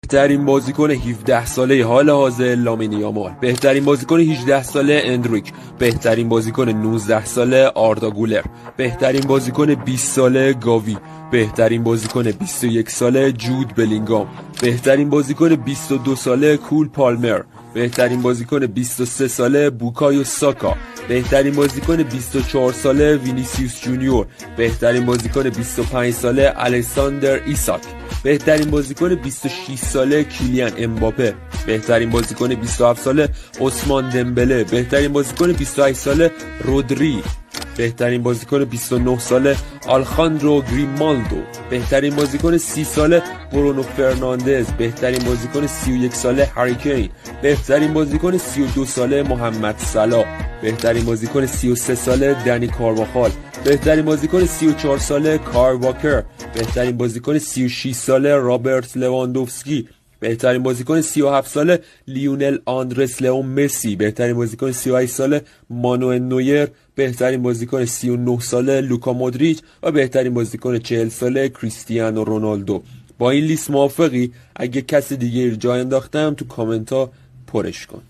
بهترین بازیکن 17 ساله حال حاضر لامین یامال، بهترین بازیکن 18 ساله اندریک، بهترین بازیکن 19 ساله آردا گولر، بهترین بازیکن 20 ساله گاوی، بهترین بازیکن 21 ساله جود بلینگام، بهترین بازیکن 22 ساله کول پالمر، بهترین بازیکن 23 ساله بوکایو ساکا، بهترین بازیکن 24 ساله وینیسیوس جونیور، بهترین بازیکن 25 ساله الکساندر ایساک، بهترین بازیکن 26 ساله کیلیان امباپه، بهترین بازیکن 27 ساله عثمان دمبله، بهترین بازیکن 28 ساله رودری، بهترین بازیکن 29 ساله آلخاندرو گریمالدو، بهترین بازیکن 30 ساله برونو فرناندز، بهترین بازیکن 31 ساله هری کین، بهترین بازیکن 32 ساله محمد صلاح، بهترین بازیکن 33 ساله دنی کارواخال، بهترین بازیکن 34 ساله کار واکر، بهترین بازیکن 36 ساله رابرت لواندوفسکی، بهترین بازیکن 37 ساله لیونل آندرس لئون مسی، بهترین بازیکن 38 ساله مانوئل نویر، بهترین بازیکن 39 ساله لوکا مودریچ و بهترین بازیکن 40 ساله کریستیانو رونالدو. با این لیست موافقی؟ اگه کسی دیگه جای انداختم تو کامنت ها پرش کن.